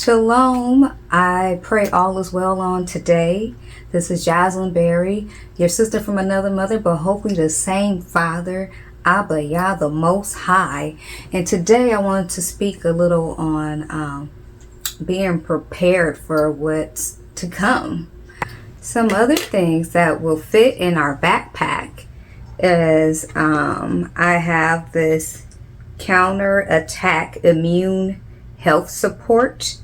Shalom. I pray all is well on today. This is Jocelyn Berry, your sister from another mother, but hopefully the same Father, Abba Yah, the Most High. And today I wanted to speak a little on being prepared for what's to come. Some other things that will fit in our backpack is I have this counter-attack immune health support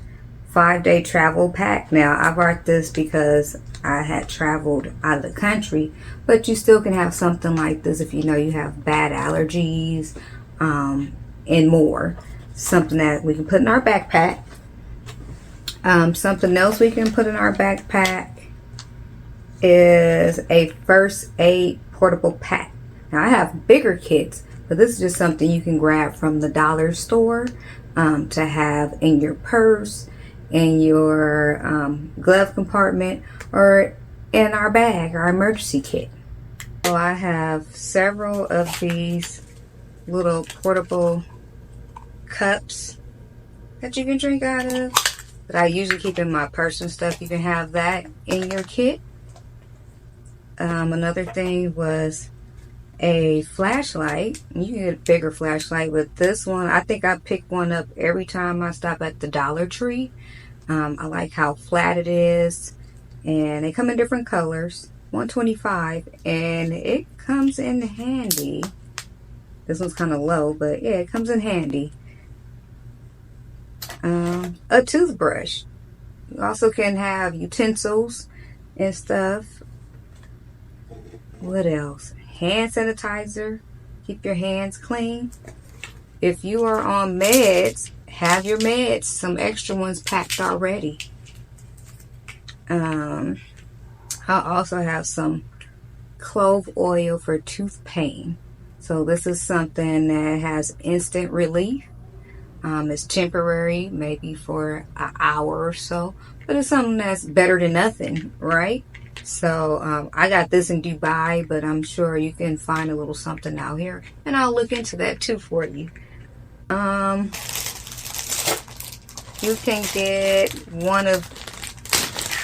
5-day travel pack. Now I brought this because I had traveled out of the country, but you still can have something like this if you know you have bad allergies and more. Something that we can put in our backpack. Something else we can put in our backpack is a first aid portable pack. Now I have bigger kits, but this is just something you can grab from the dollar store to have in your purse, in your glove compartment, or in our bag, our emergency kit. So I have several of these little portable cups that you can drink out of, but I usually keep in my purse and stuff. You can have that in your kit. Another thing was a flashlight. You can get a bigger flashlight, but this one, I think I pick one up every time I stop at the Dollar Tree. I like how flat it is, and they come in different colors. $125, and it comes in handy. This one's kind of low, but yeah, it comes in handy. A toothbrush. You also can have utensils and stuff. What else? Hand sanitizer. Keep your hands clean. If you are on meds, have your meds, some extra ones packed already. I also have some clove oil for tooth pain. So this is something that has instant relief. It's temporary, maybe for an hour or so, but it's something that's better than nothing, right? So I got this in Dubai, but I'm sure you can find a little something out here, and I'll look into that too for you. You can get one of,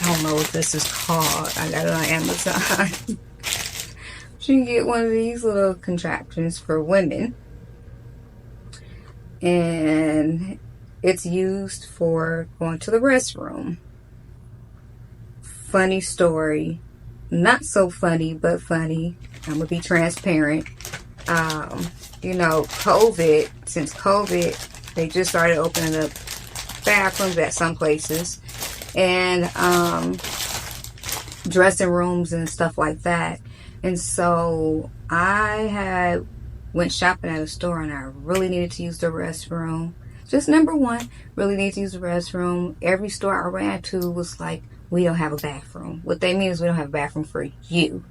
I don't know what this is called. I got it on Amazon. You can get one of these little contraptions for women, and it's used for going to the restroom. Funny story, not so funny, but funny. I'm gonna be transparent. Since COVID, they just started opening up bathrooms at some places, and dressing rooms and stuff like that. And so I went shopping at a store, and I really needed to use the restroom. Just number one, really need to use the restroom. Every store I ran to was like, we don't have a bathroom. What they mean is we don't have a bathroom for you.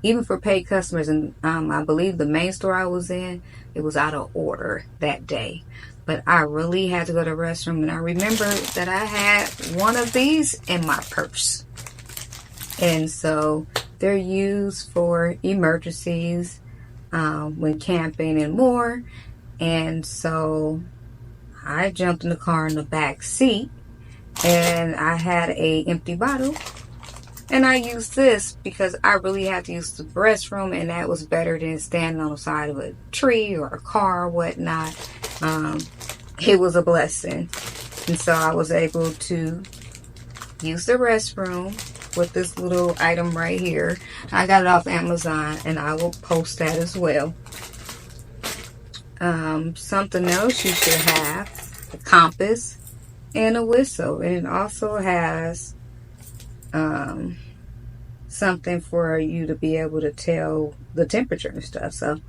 Even for paid customers. And I believe the main store I was in, it was out of order that day. But I really had to go to the restroom. And I remember that I had one of these in my purse. And so they're used for emergencies, when camping and more. And so I jumped in the car in the back seat, and I had a empty bottle, and I used this because I really had to use the restroom, and that was better than standing on the side of a tree or a car or whatnot. It was a blessing. And so I was able to use the restroom with this little item right here. I got it off Amazon, and I will post that as well. Something else you should have, a compass and a whistle. And it also has something for you to be able to tell the temperature and stuff. So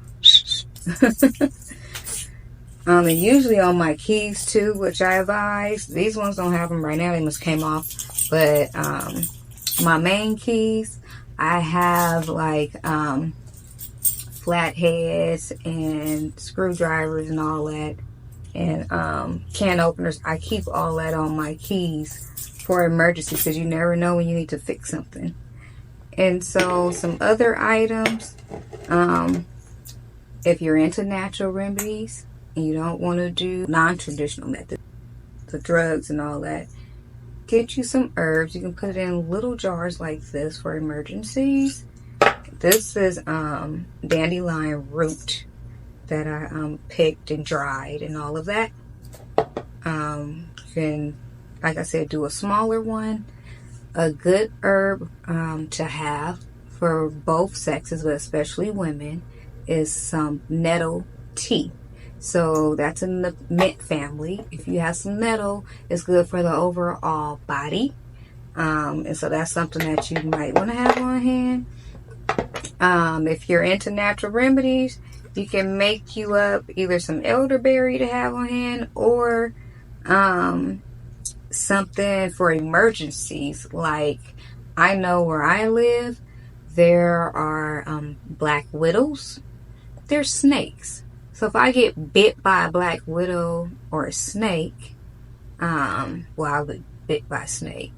and usually on my keys too, which I advise. These ones don't have them right now, they must came off. But my main keys, I have like flatheads and screwdrivers and all that, and can openers. I keep all that on my keys for emergency, because you never know when you need to fix something. And so some other items, if you're into natural remedies and you don't want to do non-traditional methods, the drugs and all that, get you some herbs. You can put it in little jars like this for emergencies. This is dandelion root that I picked and dried and all of that. You can, like I said, do a smaller one. A good herb to have for both sexes, but especially women, is some nettle tea. So that's in the mint family. If you have some nettle, it's good for the overall body. And so that's something that you might want to have on hand. If you're into natural remedies, you can make you up either some elderberry to have on hand, or something for emergencies. Like, I know where I live, there are black widows. There's snakes. So if I get bit by a black widow or a snake, well, I was bit by a snake.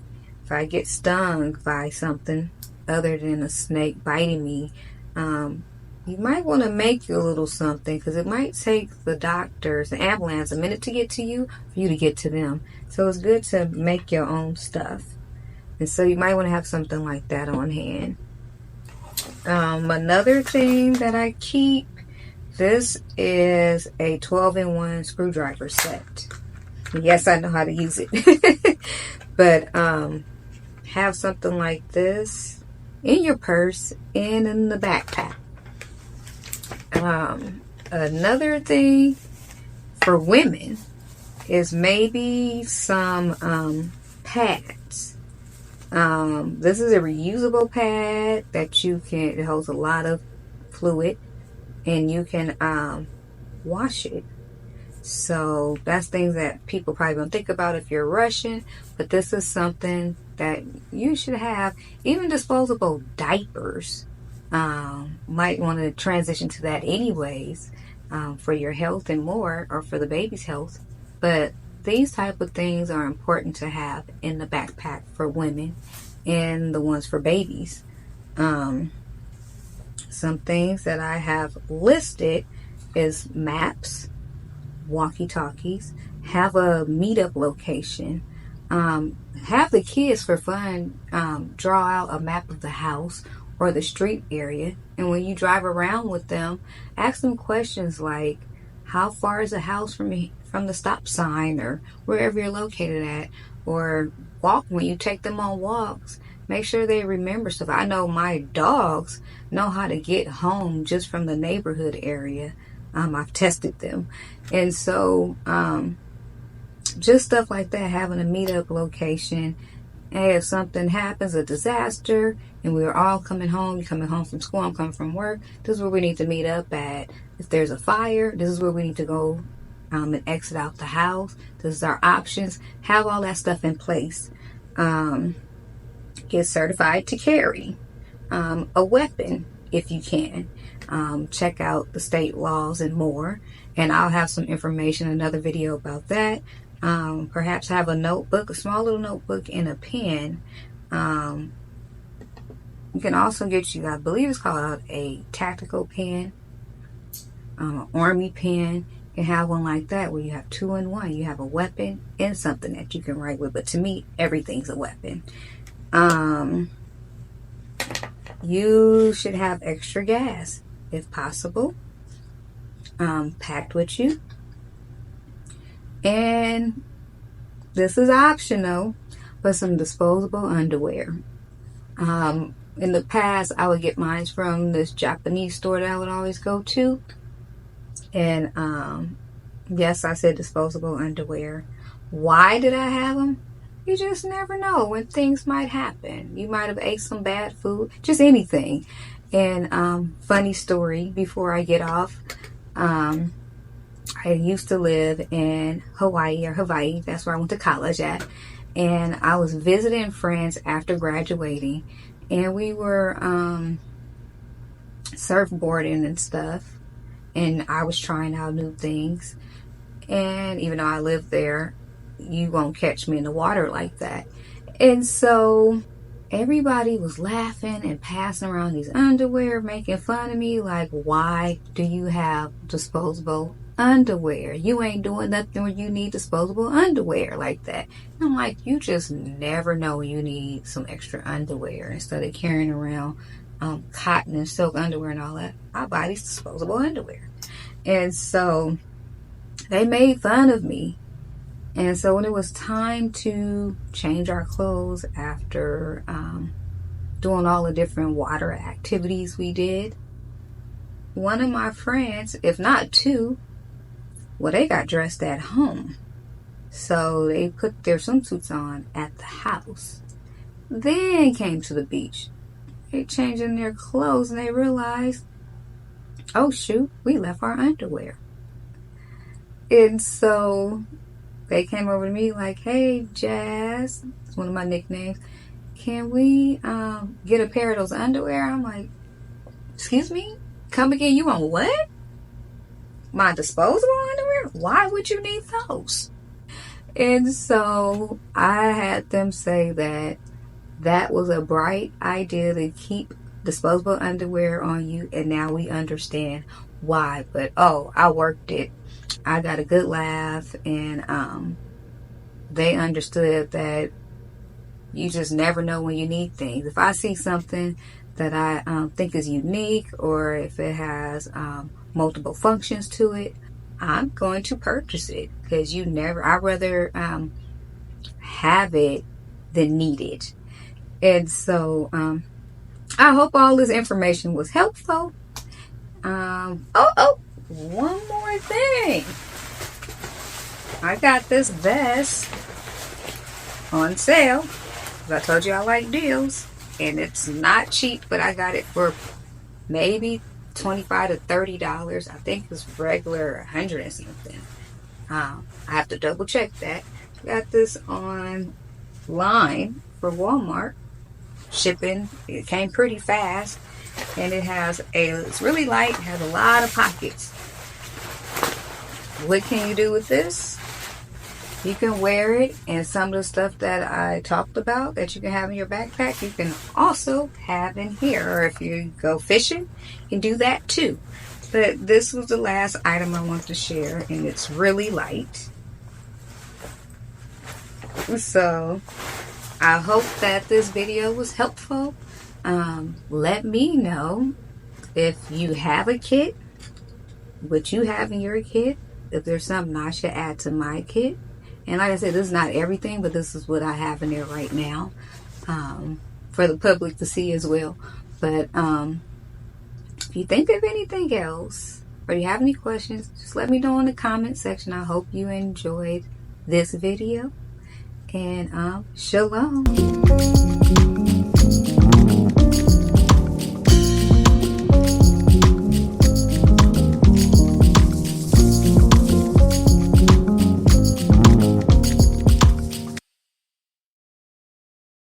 If I get stung by something other than a snake biting me, you might want to make you a little something, because it might take the doctors, the ambulance, a minute to get to you for you to get to them. So it's good to make your own stuff. And so you might want to have something like that on hand. Another thing that I keep, this is a 12-in-1 screwdriver set. Yes, I know how to use it. But have something like this in your purse and in the backpack. Another thing for women is maybe some pads. This is a reusable pad that you can, it holds a lot of fluid, and you can wash it. So that's things that people probably don't think about if you're rushing, but this is something that you should have. Even disposable diapers, might want to transition to that anyways, for your health and more, or for the baby's health. But these type of things are important to have in the backpack for women, and the ones for babies. Some things that I have listed is maps, walkie-talkies, have a meetup location, have the kids for fun draw out a map of the house or the street area, and when you drive around with them, ask them questions like, how far is the house from the stop sign, or wherever you're located at, or walk. When you take them on walks, make sure they remember stuff. I know my dogs know how to get home just from the neighborhood area. I've tested them. And so just stuff like that, having a meetup location. Hey, if something happens, a disaster, and we're all coming home, you're coming home from school, I'm coming from work, this is where we need to meet up at. If there's a fire, this is where we need to go and exit out the house. This is our options. Have all that stuff in place. Get certified to carry a weapon if you can. Check out the state laws and more. And I'll have some information, another video about that. Perhaps have a notebook, a small little notebook, and a pen. You can also get you, I believe it's called a tactical pen, an army pen. You can have one like that where you have 2 in 1. You have a weapon and something that you can write with. But to me, everything's a weapon. You should have extra gas if possible, packed with you. And this is optional, but some disposable underwear. In the past, I would get mine from this Japanese store that I would always go to. And yes, I said disposable underwear. Why did I have them? You just never know when things might happen. You might have ate some bad food, just anything. And funny story before I get off. I used to live in Hawaii. That's where I went to college at. And I was visiting friends after graduating. And we were surfboarding and stuff. And I was trying out new things. And even though I lived there, you won't catch me in the water like that. And so everybody was laughing and passing around these underwear, making fun of me. Like, why do you have disposable underwear. You ain't doing nothing when you need disposable underwear like that. And I'm like, you just never know when you need some extra underwear. Instead of carrying around cotton and silk underwear and all that, I buy these disposable underwear. And so they made fun of me. And so when it was time to change our clothes after doing all the different water activities we did, one of my friends, if not two, well, they got dressed at home. So they put their swimsuits on at the house. Then came to the beach. They changing their clothes and they realized, oh shoot, we left our underwear. And so they came over to me like, hey, Jazz, it's one of my nicknames, can we get a pair of those underwear? I'm like, excuse me? Come again, you want what? My disposable underwear? Why would you need those? And so I had them say that that was a bright idea to keep disposable underwear on you, and now we understand why. But oh, I worked it. I got a good laugh, and they understood that you just never know when you need things. If I see something that I think is unique, or if it has multiple functions to it, I'm going to purchase it, because I'd rather have it than need it. And so I hope all this information was helpful. One more thing. I got this vest on sale. I told you I like deals, and it's not cheap, but I got it for maybe $25 to $30. I think it's regular $100 and something. I have to double check that. Got this online for Walmart. Shipping, it came pretty fast, and it's really light, has a lot of pockets. What can you do with this? You can wear it, and some of the stuff that I talked about that you can have in your backpack, you can also have in here. Or if you go fishing, you can do that too. But this was the last item I wanted to share, and it's really light. So I hope that this video was helpful. Let me know if you have a kit, what you have in your kit, if there's something I should add to my kit. And like I said, this is not everything, but this is what I have in there right now for the public to see as well. But if you think of anything else, or you have any questions, just let me know in the comment section. I hope you enjoyed this video. And shalom.